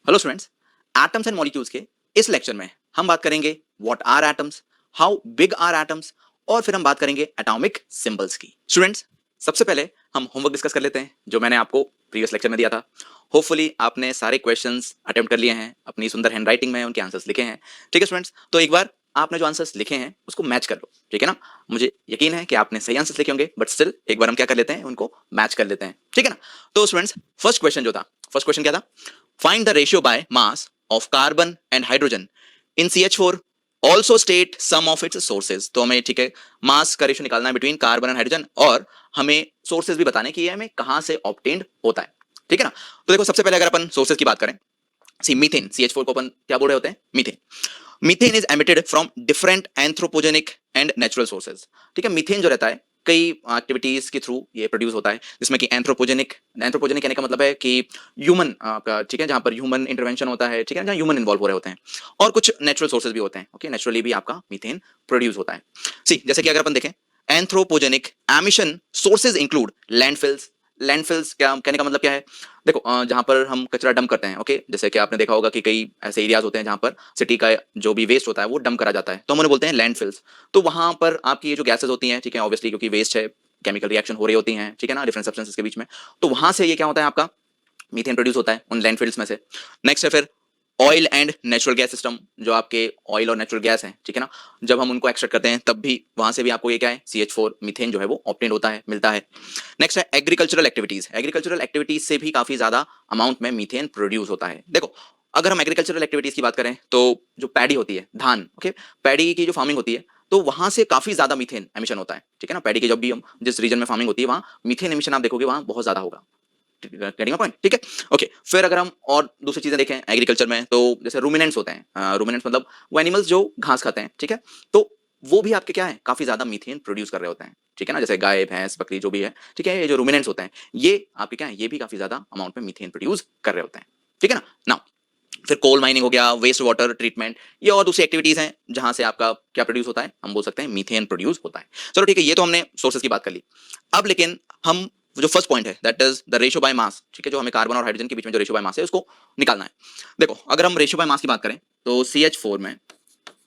Hello students, atoms and molecules के इस lecture में हम बात करेंगे what are atoms, how big are atoms और फिर हम बात करेंगे एटॉमिक सिंबल्स की। स्टूडेंट्स, सबसे पहले हम होमवर्क डिस्कस कर लेते हैं जो मैंने आपको प्रीवियस लेक्चर में दिया था। होपफुली आपने सारे क्वेश्चंस अटेम्प्ट कर लिए हैं, अपनी सुंदर हैंडराइटिंग में उनके आंसर्स लिखे हैं। ठीक है स्टूडेंट्स, तो एक बार आपने जो आंसर्स लिखे हैं उसको मैच कर लो, ठीक है ना। मुझे यकीन है कि आपने सही आंसर्स लिखे होंगे, बट स्टिल एक बार हम क्या कर लेते हैं, उनको मैच कर लेते हैं, ठीक है ना। तो स्टूडेंट्स, फर्स्ट क्वेश्चन क्या था? Find the ratio by mass of carbon and hydrogen in CH4. Also state some of its sources. तो हमें ठीक है मास का रेशियो निकालना है बिटवीन कार्बन एंड हाइड्रोजन और हमें सोर्सेज भी बताने की है हमें कहां से ऑब्टेन्ड होता है, ठीक है ना। तो देखो सबसे पहले अगर अपन सोर्सेज की बात करें, सी मीथेन, CH4 को अपन क्या बोल रहे होते हैं? Methane. Methane is emitted from different anthropogenic and natural sources. ठीक है, मीथेन जो रहता है कई एक्टिविटीज के थ्रू ये प्रोड्यूस होता है, जिसमें कि एंथ्रोपोजेनिक कहने का मतलब है कि ह्यूमन का, ठीक है, जहां पर ह्यूमन इंटरवेंशन होता है, ठीक है, जहां ह्यूमन इन्वॉल्व हो रहे होते हैं, और कुछ नेचुरल सोर्सेज भी होते हैं। ओके, नेचुरली भी आपका मीथेन प्रोड्यूस होता है। सी, जैसे कि अगर अपन देखें anthropogenic emission sources include landfills. Landfills क्या कहने का मतलब क्या है? देखो जहां पर हम कचरा डंप करते हैं, ओके, जैसे कि आपने देखा होगा कि कई ऐसे एरियाज होते हैं जहां पर सिटी का जो भी वेस्ट होता है वो डंप करा जाता है, तो हम उन्हें बोलते हैं लैंडफिल्स। तो वहां पर आपकी ये जो गैसेस होती हैं, ठीक है, ऑब्वियसली क्योंकि वेस्ट है, केमिकल रिएक्शन हो रही होती हैं, ठीक है ना, डिफरेंट सब्सटेंसेस के बीच में, तो वहां से ये क्या होता है, आपका मीथेन प्रोड्यूस होता है उन लैंडफिल्स में से। नेक्स्ट है फिर oil and natural gas system. जो आपके ऑयल और नेचुरल गैस हैं, ठीक है ना, जब हम उनको एक्सट्रैक्ट करते हैं तब भी वहां से भी आपको ये क्या है, CH4 मीथेन जो है वो ऑब्टेन होता है, मिलता है। नेक्स्ट है एग्रीकल्चरल एक्टिविटीज। एग्रीकल्चरल एक्टिविटीज से भी काफी ज्यादा अमाउंट में मीथेन प्रोड्यूस होता है। देखो अगर हम एग्रीकल्चरल एक्टिविटीज की बात करें तो जो पैडी होती है, धान, ओके, पैडी की जो फार्मिंग होती है तो वहां से काफी ज्यादा मीथेन एमिशन होता है, ठीक है ना। पैडी की जब भी हम जिस रीजन में फार्मिंग होती है वहां मीथेन एमिशन आप देखोगे वहां बहुत ज्यादा होगा। गेटिंग पॉइंट, ठीक है। ओके, फिर अगर हम और दूसरी चीजें देखें एग्रीकल्चर में, तो जैसे रूमिनेंट्स होते हैं, रूमिनेंट्स मतलब वो एनिमल्स जो घास खाते हैं, ठीक है, तो वो भी आपके क्या है, काफी ज्यादा मीथेन प्रोड्यूस कर रहे होते हैं, ठीक है ना, जैसे गाय भैंस बकरी जो भी है, ठीक है, ये जो रूमिनेंट्स होते हैं ये आपके क्या है, ये भी काफी ज्यादा अमाउंट में मीथेन प्रोड्यूस कर रहे होते हैं, ठीक है ना। नाउ फिर कोल माइनिंग हो गया, वेस्ट वाटर ट्रीटमेंट, ये और दूसरी एक्टिविटीज हैं जहां से आपका क्या प्रोड्यूस होता है, हम बोल सकते हैं मीथेन प्रोड्यूस होता है। चलो ठीक है, ये तो हमने सोर्सेज की बात कर ली। अब लेकिन हम जो फर्स्ट पॉइंट है that is the ratio by mass, ठीक है, जो हमें कार्बन और हाइड्रोजन के बीच में जो रेशियो बाय मास है उसको निकालना है। देखो अगर हम रेशियो बाय मास की बात करें तो CH4 में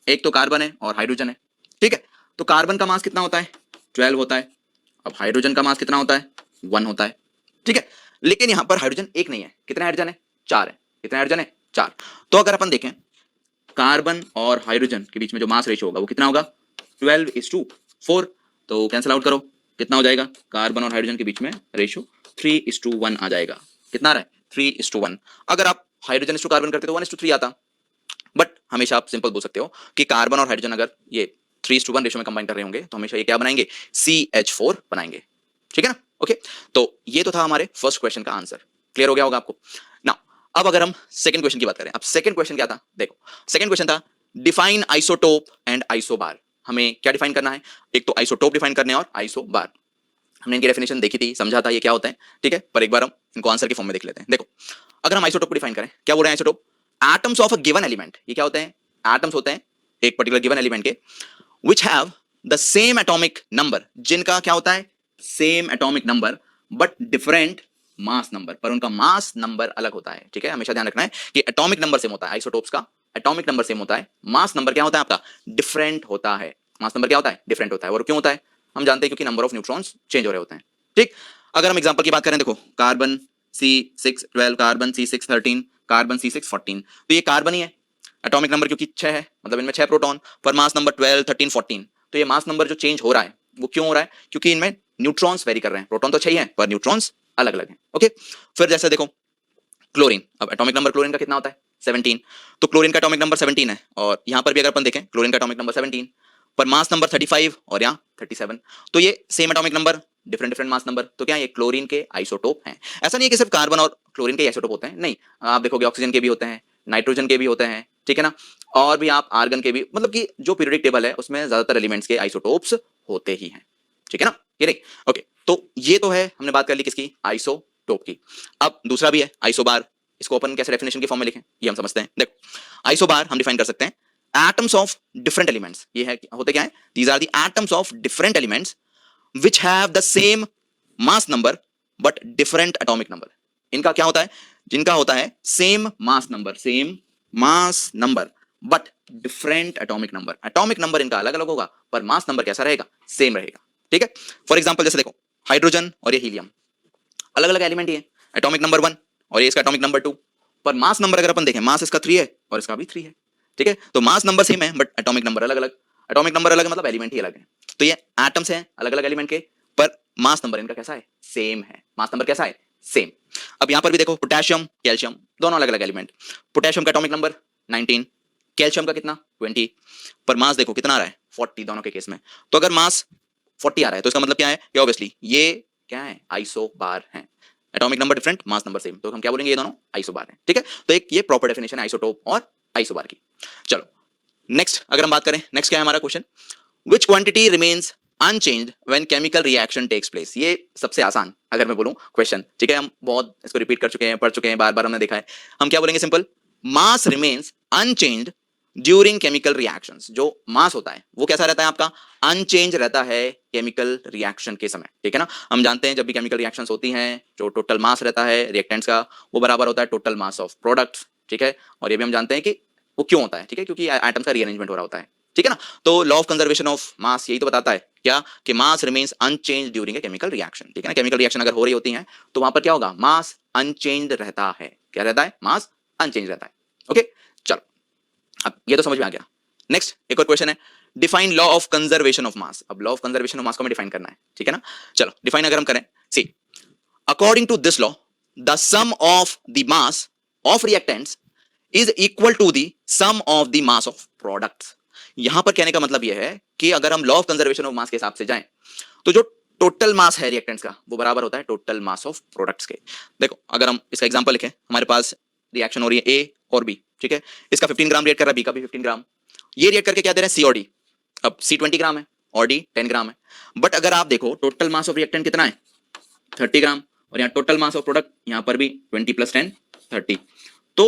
एक तो कार्बन है और हाइड्रोजन है, ठीक है, तो कार्बन का मास कितना होता है? 12 होता है। अब हाइड्रोजन का मास कितना होता है? 1 होता है, ठीक है। लेकिन यहां पर हाइड्रोजन एक नहीं है, कितने हाइड्रोजन है? 4 है। कितने हाइड्रोजन है? 4। तो अगर अपन देखें कार्बन और हाइड्रोजन के बीच में जो मास रेशियो होगा वो कितना होगा? 12:4। तो कैंसिल आउट करो, कितना हो जाएगा? कार्बन और हाइड्रोजन के बीच में रेशियो 3:1 आ जाएगा। कितना आ रहा है? 3:1। अगर आप हाइड्रोजन टू कार्बन करते तो 1:3 आता, बट हमेशा आप सिंपल बोल सकते हो कि कार्बन और हाइड्रोजन अगर ये 3:1 रेशियो में कंबाइन कर रहे होंगे तो हमेशा ये क्या बनाएंगे? CH4 बनाएंगे, ठीक है ना। ओके, तो ये तो था हमारे फर्स्ट क्वेश्चन का आंसर। क्लियर हो गया होगा आपको ना। अब अगर हम सेकंड क्वेश्चन की बात करें, अब सेकंड क्वेश्चन क्या था? देखो सेकंड क्वेश्चन था डिफाइन आइसोटोप एंड आइसोबार। हमें क्या डिफाइन करना है? एक तो आइसोटोप डिफाइन करने और आइसोबार। हमने इनकी डेफिनेशन देखी थी, समझा था ये क्या होता है, ठीक है, पर एक बार हम इनको आंसर के फॉर्म में देख लेते हैं। देखो अगर हम आइसोटोप को डिफाइन करें, क्या बोल रहे हैं isotope? Atoms of a given element. ये क्या होते हैं? एटम्स होते हैं एक पर्टिकुलर गिवन एलिमेंट के which have the same atomic number, जिनका क्या होता है? Same atomic number but different mass number, पर उनका मास नंबर अलग होता है, ठीक है। हमेशा ध्यान रखना है कि एटॉमिक नंबर सेम होता है, आइसोटोप्स का एटॉमिक नंबर सेम होता है, मास नंबर क्या होता है आपका? डिफरेंट होता है। मास नंबर क्या होता है? डिफरेंट होता है। और क्यों होता है? हम जानते हैं क्योंकि नंबर ऑफ न्यूट्रॉन्स चेंज हो रहे होते हैं, ठीक। अगर हम एग्जांपल की बात करें, देखो carbon C612, carbon C613, carbon C614, तो ये कार्बन ही है, एटॉमिक नंबर क्योंकि 6 है, मतलब इनमें 6 प्रोटॉन, पर मास नंबर 12, 13, 14। तो ये मास नंबर जो चेंज हो रहा है वो क्यों हो रहा है? क्योंकि इनमें न्यूट्रॉन्स वेरी कर रहे हैं। प्रोटॉन तो 6 ही है पर न्यूट्रॉन्स अलग अलग हैं, ओके। फिर जैसे देखो क्लोरीन, अब एटॉमिक नंबर क्लोरीन का कितना होता है? 17। तो क्लोरीन का एटॉमिक नंबर 17 है, और यहां पर भी अगर अपन देखें क्लोरीन का एटॉमिक नंबर 17 पर मास नंबर 35 और यहाँ 37। तो ये same atomic number different different mass number, तो क्या ये क्लोरीन के आइसोटोप हैं? ऐसा नहीं है कि सिर्फ कार्बन और क्लोरीन के आइसोटोप होते हैं, नहीं, आप देखोगे ऑक्सीजन के भी होते हैं, नाइट्रोजन के भी होते हैं, ठीक है ना, और भी आप आर्गन के भी, मतलब कि जो पीरियोडिक टेबल है उसमें ज्यादातर एलिमेंट्स के आइसोटोप्स होते ही हैं, ठीक है ना, ये नहीं। ओके, तो ये तो है, हमने बात कर ली किसकी? आइसोटोप की। अब दूसरा भी है आइसोबार। इसको अपन कैसे डेफिनेशन के फॉर्म में लिखें ये हम समझते हैं। देखो आइसोबार हम डिफाइन कर सकते हैं एटम्स ऑफ डिफरेंट एलिमेंट्स। ये है होते क्या है? These are the atoms of different elements which have the same mass number but different atomic number। इनका क्या होता है? जिनका होता है same mass number but different atomic number इनका अलग अलग होगा पर मास नंबर कैसा रहेगा, सेम रहेगा। ठीक है, फॉर एग्जांपल जैसे देखो हाइड्रोजन और ये हीलियम अलग अलग एलिमेंट ही है, एटॉमिक नंबर 1 और ये इसका एटॉमिक नंबर 2, पर मास नंबर अगर अपन देखें मास इसका 3 है और इसका भी 3 है। ठीक है, तो मास नंबर सेम है बट एटॉमिक नंबर अलग अलग, एटॉमिक नंबर अलग मतलब एलिमेंट ही अलग है। तो ये एटम्स हैं अलग अलग एलिमेंट के, पर मास नंबर इनका कैसा है, सेम है। मास नंबर कैसा है, सेम। अब यहां पर भी देखो पोटेशियम कैल्शियम दोनों अलग अलग एलिमेंट, पोटेशियम का एटॉमिक नंबर 19, कैल्शियम का कितना 20, पर मास देखो कितना आ रहा है 40 दोनों के केस में। तो अगर मास 40 आ रहा है तो इसका मतलब क्या है कि ऑब्वियसली ये क्या है, आइसोबार है। Atomic number different mass number same, तो हम क्या बोलेंगे, ये दोनों आइसोबार हैं। ठीक है, तो एक ये प्रॉपर डेफिनेशन है आइसोटोप और आइसोबार की। चलो नेक्स्ट अगर हम बात करें, नेक्स्ट क्या है हमारा question, which quantity remains unchanged when chemical reaction takes place. ये सबसे आसान अगर मैं बोलूं क्वेश्चन, ठीक है, हम बहुत इसको रिपीट कर चुके हैं, पढ़ चुके हैं, बार बार हमने देखा है। हम क्या बोलेंगे, simple, mass remains unchanged during chemical reactions. जो मास होता है वो कैसा रहता है आपका, अनचेंज रहता है केमिकल रिएक्शन के समय। ठीक है ना, हम जानते हैं जब भी केमिकल रिएक्शंस होती हैं जो टोटल मास रहता है रिएक्टेंट्स का वो बराबर होता है टोटल मास ऑफ प्रोडक्ट्स। ठीक है, और ये भी हम जानते हैं कि वो क्यों होता है, ठीक है, क्योंकि एटम्स का रीअरेंजमेंट हो रहा होता है। ठीक है ना, तो लॉ ऑफ कंजर्वेशन ऑफ मास यही तो बताता है क्या, कि mass remains unchanged during a chemical reaction. ठीक है ना, केमिकल रिएक्शन अगर हो रही होती है तो वहां पर क्या होगा, मास अनचेंज्ड रहता है। क्या रहता है, मास अनचेंज्ड रहता है। ओके, चलो अब ये तो समझ में आ गया। नेक्स्ट एक और क्वेश्चन है, define law of conservation of mass. अब law of conservation of mass को हमें डिफाइन करना है। ठीक है ना, चलो डिफाइन अगर हम करें, see according to this law the sum of the mass of reactants is equal to the sum of the mass of products. यहां पर कहने का मतलब यह है कि अगर हम लॉ ऑफ कंजर्वेशन ऑफ मास के हिसाब से जाएं तो जो टोटल मास है रिएक्टेंट्स का वो बराबर होता है टोटल मास ऑफ प्रोडक्ट्स के। देखो अगर हम इसका एग्जांपल लिखें, हमारे पास रिएक्शन हो रही है ए और बी। ठीक है, इसका 15 ग्राम रिएक्ट कर रहा है, बी का भी 15 ग्राम। ये रिएक्ट करके क्या दे रहे हैं, सी और डी। अब सी 20 ग्राम है और डी 10 ग्राम है, बट अगर आप देखो टोटल मास ऑफ रिएक्टेंट कितना है 30 ग्राम, और यहाँ टोटल मास ऑफ प्रोडक्ट यहाँ पर भी 20 + 10 30। तो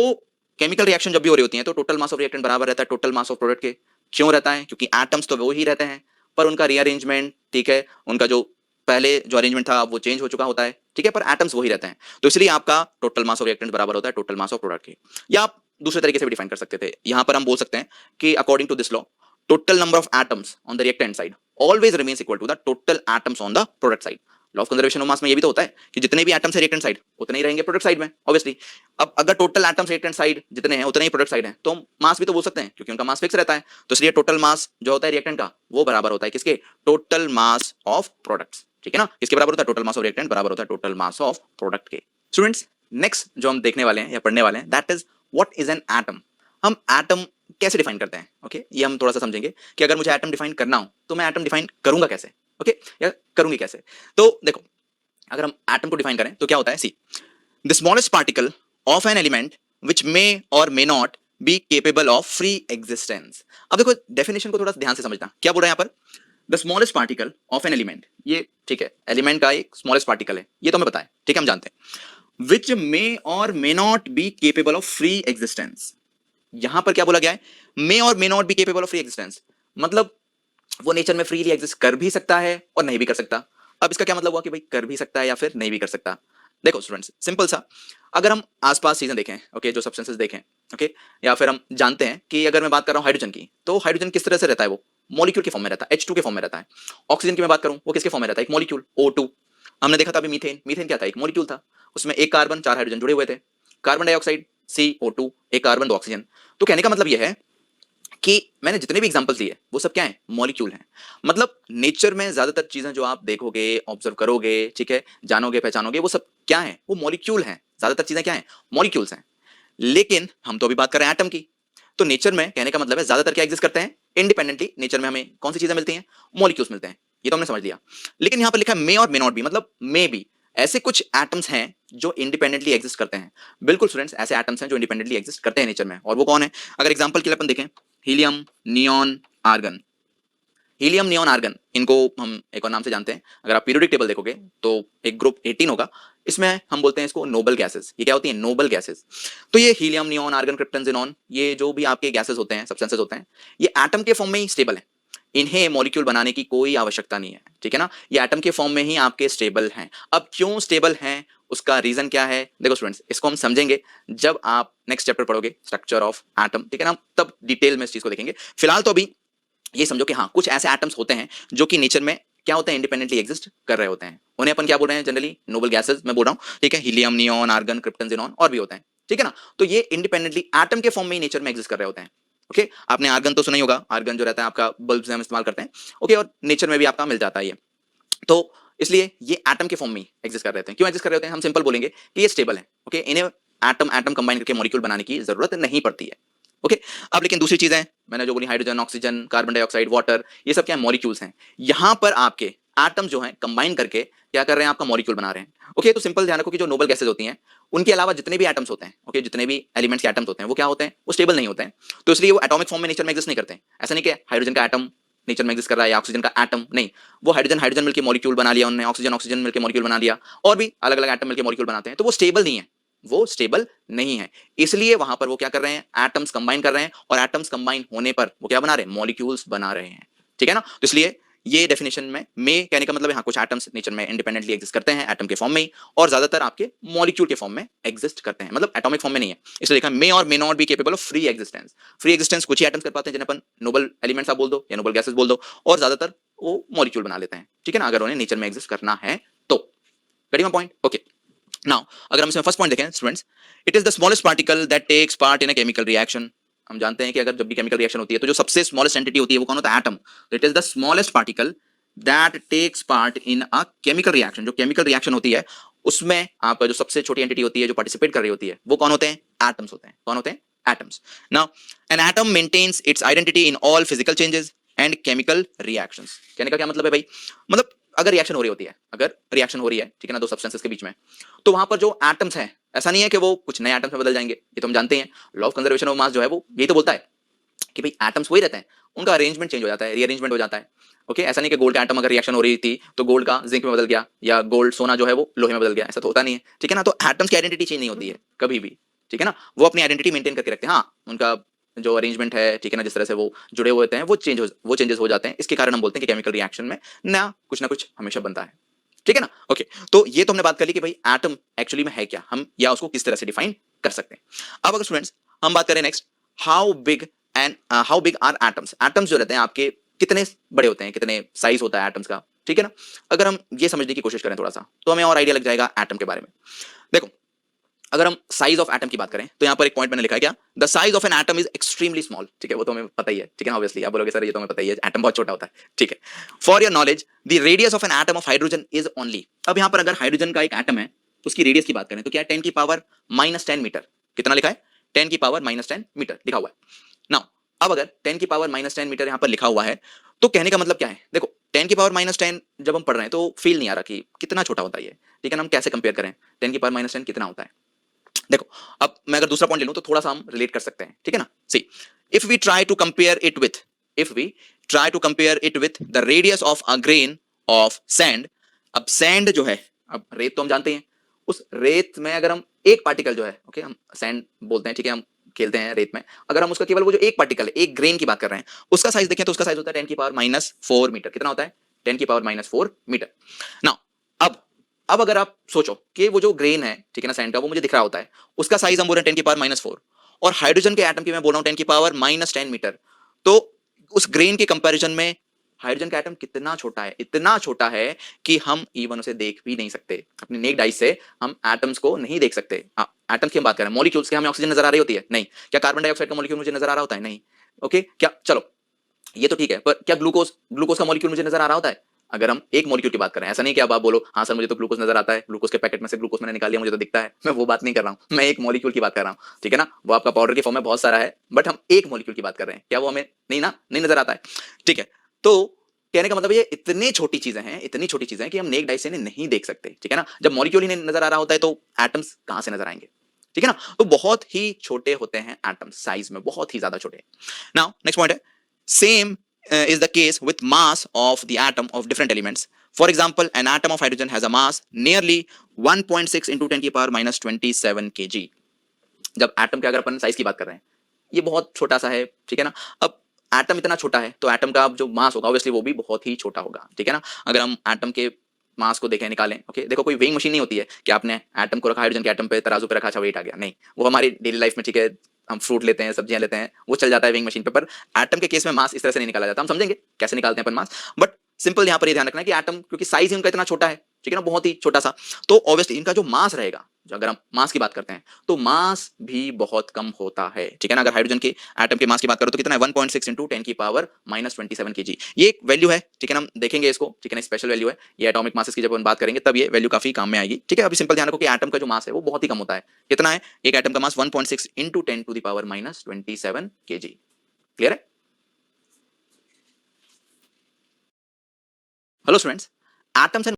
केमिकल रिएक्शन जब भी हो रही होती है तो टोटल मास ऑफ रिएक्टेंट बराबर रहता है टोटल मास ऑफ प्रोडक्ट के। क्यों रहता है, क्योंकि एटम्स तो वो ही रहते हैं पर उनका रीअरेंजमेंट, ठीक है, उनका जो पहले जो अरेंजमेंट था वो चेंज हो चुका होता है। ठीक है, पर एटम्स वही रहते हैं, तो इसलिए आपका टोटल मास ऑफ रिएक्टेंट बराबर होता है टोटल मास ऑफ प्रोडक्ट के। या आप दूसरे तरीके से भी डिफाइन कर सकते थे, यहां पर हम बोल सकते हैं कि according to this law total number of atoms on the reactant side always remains equal to the total atoms on the product side. Law of conservation of mass में ये भी तो होता है कि जितने भी एटम्स है रिएक्टेंट साइड उतने ही रहेंगे प्रोडक्ट साइड में, ऑब्वियसली। अब अगर टोटल एटम्स रिएक्टेंट साइड जितने हैं उतने ही प्रोडक्ट साइड हैं तो मास भी तो बोल सकते हैं क्योंकि उनका मास फिक्स रहता है। तो इसलिए टोटल मास जो होता है रिएक्टेंट का वो बराबर होता है किसके, टोटल मास ऑफ प्रोडक्ट्स। ठीक है ना, किसके बराबर होता है, टोटल मास ऑफ रिएक्टेंट बराबर होता है टोटल मास ऑफ प्रोडक्ट के। स्टूडेंट्स नेक्स्ट जो हम देखने वाले हैं या पढ़ने वाले हैं that is what is an atom. हम एटम कैसे डिफाइन करते हैं, ओके, ये हम थोड़ा सा समझेंगे कि अगर मुझे एटम डिफाइन करना हो तो मैं एटम डिफाइन करूंगा कैसे, ओके, या करूंगी कैसे। तो देखो अगर हम एटम को डिफाइन करें तो क्या होता है, see the smallest particle of an element which may और may not be capable of free existence. अब देखो डेफिनेशन को थोड़ा ध्यान से समझना, क्या बोल रहा है यहाँ पर, the smallest particle of an element, ये ठीक है एलिमेंट का एक स्मॉलेस्ट पार्टिकल है, ये तो हमें पता है, ठीक है, हम जानते हैं, व्हिच मे और may not be capable of free existence. यहां पर क्या बोला गया है, मे और may not be capable of free existence, मतलब वो नेचर में फ्रीली एग्जिस्ट कर भी सकता है और नहीं भी कर सकता। अब इसका क्या मतलब हुआ कि भाई कर भी सकता है या फिर नहीं भी कर सकता। देखो स्टूडेंट्स सिंपल सा, अगर हम आसपास चीजें देखें, ओके, जो सब्सटेंसेस देखें, ओके, या फिर हम जानते हैं कि अगर मैं बात कर रहा हूं हाइड्रोजन की, तो हाइड्रोजन किस तरह से रहता है, वो मॉलिक्यूल के फॉर्म में रहता है, H2 के फॉर्म में रहता है। ऑक्सीजन की मैं बात करूं वो किसके फॉर्म में रहता है, एक मॉलिक्यूल O2। हमने देखा था अभी मीथेन, मीथेन क्या था, एक मॉलिक्यूल था, उसमें एक कार्बन 4 हाइड्रोजन जुड़े हुए थे, कार्बन डाइऑक्साइड CO2, एक कार्बन 2 ऑक्सीजन। तो कहने का मतलब यह है कि मैंने जितने भी एग्जांपल्स दिए वो सब क्या है, मॉलिक्यूल हैं। मतलब नेचर में ज्यादातर चीजें जो आप देखोगे, ऑब्जर्व करोगे, ठीक है, जानोगे, पहचानोगे, वो सब क्या है, वो मॉलिक्यूल हैं। ज्यादातर चीजें क्या है, मॉलिक्यूल्स हैं। लेकिन हम तो अभी बात कर रहे हैं एटम की, तो नेचर में कहने का मतलब है ज्यादातर क्या एग्जिस्ट करते हैं, इंडिपेंडेंटली। नेचर में हमें कौन सी चीजें मिलती हैं, मॉलिक्यूल्स मिलते हैं, ये तो हमने समझ लिया। लेकिन यहां पर लिखा है मे और मे नॉट बी, मतलब मे बी ऐसे कुछ एटम्स हैं जो इंडिपेंडेंटली एग्जिस्ट करते हैं। बिल्कुल स्टूडेंट्स, ऐसे एटम्स हैं जो इंडिपेंडेंटली एग्जिस्ट करते हैं नेचर में, और वो कौन है। अगर एग्जांपल के लिए अपन देखें, helium, neon, argon. Helium, neon, argon, इनको हम एक और नाम से जानते हैं। अगर आप पीरियोडिक टेबल देखोगे तो एक ग्रुप 18 होगा, इसमें हम बोलते हैं इसको नोबल गैसेस। ये क्या होती है, नोबल गैसेस। तो ये helium, neon, argon, krypton, xenon, ये जो भी आपके गैसेस होते हैं, सब्सटेंसेस होते हैं, ये एटम के फॉर्म में ही स्टेबल है। इन्हें मॉलिक्यूल बनाने की कोई आवश्यकता नहीं है, ठीक है ना, ये एटम के फॉर्म में ही आपके स्टेबल हैं। अब क्यों स्टेबल हैं उसका रीजन क्या है? देखो स्टूडेंट्स, इसको हम समझेंगे जब आप नेक्स्ट चैप्टर पढ़ोगे स्ट्रक्चर ऑफ एटम, ठीक है ना, तब डिटेल में इस चीज को देखेंगे। फिलहाल तो अभी ये समझो कि हाँ, कुछ ऐसे एटम्स होते हैं जो कि नेचर में क्या होते हैं, इंडिपेंडेंटली एग्जिस्ट कर रहे होते हैं। उन्हें अपन क्या बोल रहे हैं? जनरली नोबल गैसेस मैं बोल रहा हूँ, ठीक है, helium, neon, argon, krypton, xenon और भी होते हैं, ठीक है ना। तो ये इंडिपेंडेंटली एटम के फॉर्म में ही नेचर में एग्जिस्ट कर रहे होते हैं। ओके, आपने आर्गन तो सुना ही होगा, आर्गन जो रहता है आपका बल्ब से हम इस्तेमाल करते हैं। ओके, और नेचर में भी आपका मिल जाता है ये। तो इसलिए ये एटम के फॉर्म में एग्जिस्ट कर रहे हैं। क्यों एग्जिस्ट कर रहे होते हैं? हम सिंपल बोलेंगे कि ये स्टेबल है। ओके, इन्हें एटम एटम कंबाइन करके मॉलिक्यूल बनाने की जरूरत नहीं पड़ती है। ओके, अब लेकिन दूसरी चीज है, मैंने जो बोली hydrogen, oxygen, carbon dioxide, water, ये सब क्या है? मॉलिक्यूल्स हैं। यहां पर आपके एटम जो है कंबाइन करके क्या कर रहे हैं? आपका मॉलिक्यूल बना रहे हैं। ओके, तो सिंपल ध्यान रखो कि जो नोबल गैसेज होती हैं उनके अलावा जितने भी एटम्स होते हैं, ओके, जितने भी एलिमेंट्स के एटम्स होते हैं वो क्या होते हैं? वो स्टेबल नहीं होते हैं। तो इसलिए वो एटॉमिक फॉर्म में नेचर में एग्जिस्ट नहीं करते हैं। ऐसा नहीं कि हाइड्रोजन का एटम नेचर में एग्जिस्ट कर रहा है या ऑक्सीजन का एटम, नहीं, वो हाइड्रोजन हाइड्रोजन मिलकर मॉलिक्यूल बना लिया उन्होंने, ऑक्सीजन ऑक्सीजन मिलकर मॉलिक्यूल बना लिया, और भी अलग अलग एटम मिलकर मॉलिक्यूल बनाते हैं। तो वो स्टेबल नहीं है, वो स्टेबल नहीं है। इसलिए वहां पर वो क्या कर रहे हैं? एटम्स कंबाइन कर रहे हैं, और एटम्स कंबाइन होने पर वो क्या बना रहे हैं? मॉलिक्यूल्स बना रहे हैं, ठीक है ना। तो इसलिए ये डेफिनेशन में कहने का मतलब है, हाँ, कुछ एटम्स नेचर में इंडिपेंडेंटली एग्जिस्ट करते हैं एटम के फॉर्म में ही, और ज्यादातर आपके मॉलिक्यूल के फॉर्म में एग्जिस्ट करते हैं, मतलब एटॉमिक फॉर्म में नहीं है। इसलिए लिखा मे और may not be capable of free existence. Free existence कुछ ही एटम्स कर पाते हैं, जिन्हें अपन नोबल एलिमेंट्स आप बोल दो या नोबल गैसेस बोल दो, और ज्यादातर वो मॉलिक्यूल बना लेते हैं, ठीक है ना, अगर उन्हें नेचर में एग्जिस्ट करना है तो। Getting my point? Okay, now अगर हम इसमें फर्स्ट पॉइंट देखें students, it is the smallest particle that takes part in a chemical reaction. हम जानते हैं कि अगर जब भी केमिकल रिएक्शन होती है तो जो सबसे स्मॉलेस्ट एंटिटी होती है वो कौन होता है? Atom. It is the smallest particle that takes part in a chemical reaction. जो केमिकल रिएक्शन होती है उसमें आपका जो सबसे छोटी एंटिटी होती है जो पार्टिसिपेट कर रही होती है वो कौन होते हैं? एटम्स होते हैं। कौन होते हैं? Atoms. Now an atom maintains its identity in all physical changes and chemical reactions. कहने का क्या मतलब है भाई? मतलब अगर रिएक्शन हो रही होती है, अगर रिएक्शन हो रही है, ठीक है ना, दो सब्सटेंसेस के बीच में, तो वहां पर जो एटम्स हैं, ऐसा नहीं है कि वो कुछ नए एटम्स में बदल जाएंगे। ये तो हम जानते हैं, लॉ ऑफ कंजर्वेशन ऑफ मास जो है वो यही तो बोलता है कि भाई एटम्स वही रहते हैं, उनका अरेंजमेंट चेंज हो जाता है, रीअरेंजमेंट हो जाता है। ओके, ऐसा नहीं कि गोल्ड का एटम अगर रिएक्शन हो रही थी तो गोल्ड का जिंक में बदल गया, या गोल्ड सोना जो है वो लोहे में बदल गया, ऐसा तो होता नहीं है, ठीक है ना। तो एटम्स की आइडेंटिटी चेंज नहीं होती है कभी भी, ठीक है ना, वो अपनी आइडेंटिटी मेंटेन करके रखते हैं। हाँ, उनका जो अरेंजमेंट है, ठीक है ना, जिस तरह से वो जुड़े हुए होते हैं वो चेंजेस हो जाते हैं। इसके कारण हम बोलते हैं कि केमिकल रिएक्शन में ना कुछ हमेशा बनता है, ठीक है ना। ओके, तो ये तो हमने बात कर ली कि भाई एटम एक्चुअली में है क्या, हम या उसको किस तरह से डिफाइन कर सकते हैं। अब अगर स्टूडेंट्स हम बात करें next, how big and how big are atoms. Atoms जो रहते हैं आपके कितने बड़े होते हैं, कितने साइज होता है एटम्स का, ठीक है ना। अगर हम ये समझने की कोशिश करें थोड़ा सा तो हमें और आइडिया लग जाएगा एटम के बारे में। देखो, अगर हम साइज ऑफ एटम की बात करें तो यहां पर एक पॉइंट मैंने लिखा है क्या? The size of an atom is extremely small. ठीक है, वो तो हमें पता ही है, ठीक है ना, ऑब्वियसली आप बोलोगे सर ये तो हमें पता ही है, एटम बहुत छोटा होता है, ठीक है। For your knowledge, the radius of an atom of hydrogen is only. अब यहां पर अगर हाइड्रोजन का एक एटम है तो उसकी रेडियस की बात करें तो क्या है? 10 की पावर -10 मीटर। कितना लिखा है? 10 की पावर -10 मीटर लिखा हुआ है। नाउ अब अगर 10 की पावर -10 मीटर यहां पर लिखा हुआ है तो कहने का मतलब क्या है? देखो 10 की पावर -10 जब हम पढ़ रहे हैं तो फील नहीं आ रहा कि कितना छोटा होता है ये, ठीक है ना। हम कैसे कंपेयर करें 10 की पावर -10 कितना होता है? देखो, अब मैं अगर दूसरा पॉइंट ले लूं तो थोड़ा सा हम रिलेट कर सकते हैं, ठीक है ना। See, if we try to compare it with the radius of a grain of sand. अब सैंड जो है, अब रेत तो हम जानते हैं, उस रेत में अगर हम एक पार्टिकल जो है, ओके, हम सैंड बोलते हैं, ठीक है, हम खेलते हैं रेत में, अगर हम उसका केवल वो जो एक पार्टिकल है, एक ग्रेन की बात कर रहे हैं, उसका साइज देखें तो उसका साइज होता है 10 की पावर -4 मीटर। कितना होता है? 10 की पावर -4 मीटर। नाउ अब अगर आप सोचो कि वो जो ग्रेन है, ठीक है ना, सैंड का, वो मुझे दिख रहा होता है, उसका साइज हम बोल रहे हैं 10 की पावर -4, और हाइड्रोजन के एटम की मैं बोल रहा हूं 10 की पावर -10 मीटर। तो उस ग्रेन के कंपैरिजन में हाइड्रोजन का एटम कितना छोटा है? इतना छोटा है कि हम इवन उसे देख भी नहीं सकते। अपनी नेक्ड आई से हम एटम्स को नहीं देख सकते। एटम्स की हम बात करें, मॉलिक्यूल्स के हमें ऑक्सीजन नजर आ रही होती है? नहीं। क्या कार्बन डाइऑक्साइड का मॉलिक्यूल मुझे नजर आ रहा होता है? नहीं। ओके, क्या, चलो ये तो ठीक है, पर क्या ग्लूकोज का मॉलिक्यूल मुझे नजर आ रहा होता है? अगर हम एक मॉलिक्यूल की बात करें, ऐसा नहीं कि अब आप बोलो हाँ सर मुझे तो ग्लूकोज नजर आता है, ग्लूकोज के पैकेट में से ग्लूकोज मैंने निकाल लिया, मुझे तो दिखता है। मैं वो बात नहीं कर रहा हूं, मैं एक मॉलिक्यूल की बात कर रहा हूं, ठीक है ना। वो आपका पाउडर की फॉर्म में बहुत सारा है, बट हम एक मॉलिक्यूल की बात कर रहे हैं, क्या वो हमें नहीं नजर आता है? ठीक है, तो कहने का मतलब ये इतनी छोटी चीजें हैं कि हम नेक्ड आई से नहीं देख सकते, ठीक है ना। जब मॉलिक्यूल ही नहीं नजर आ रहा होता है तो एटम्स कहां से नजर आएंगे, ठीक है ना। तो बहुत ही छोटे होते हैं एटम्स, साइज में बहुत ही ज्यादा छोटे। नाउ नेक्स्ट पॉइंट है, same is the case with mass of the atom of different elements. For example, an atom of hydrogen has a mass nearly 1.6 into 10 की power -27 kg. जब एटम के अगर अपन size की बात कर रहे हैं, ये बहुत छोटा सा है, ठीक है ना। अब एटम इतना छोटा है तो एटम का जो मास होगा ऑब्वियसली वो भी बहुत ही छोटा होगा, ठीक है ना। अगर हम एटम के मास को देखें, निकालें। ओके, देखो कोई वेइंग मशीन नहीं होती है कि आपने एटम को रखा, हाइड्रोजन के एटम पे तराजू पे रखा, अच्छा वेट आ गया, नहीं। वो हमारी डेली लाइफ में, ठीक है, हम फ्रूट लेते हैं, सब्जियां लेते हैं, वो चल जाता है वेइंग मशीन पे, पर एटम के केस में मास इस तरह से नहीं निकाला जाता। हम समझेंगे कैसे निकालते हैं अपन मास, बट सिंपल यहाँ पर ये ध्यान रखना है कि एटम, क्योंकि साइज ही उनका इतना छोटा है, ठीक है ना, बहुत ही छोटा सा, तो ऑब्वियसली इनका जो मास रहेगा, जो अगर हम मास की बात करते हैं तो मास भी बहुत कम होता है, ठीक है ना। अगर हाइड्रोजन के एटम के मास की बात करो तो कितना है, 1.6 इंटू 10 की पावर -27 kg, ये एक वैल्यू है, ठीक है ना, हम देखेंगे इसको, ठीक है ना, स्पेशल वैल्यू है ये। एटॉमिक मासेस की जब हम बात करेंगे तब ये वैल्यू काफी काम में आएगी, ठीक है। अभी सिंपल ध्यान रखो कि एटम का जो मास है वो बहुत ही कम होता है। कितना है, एक एटम का mass 1.6 into 10 to the power -27 kg। Clear है? Hello students, atoms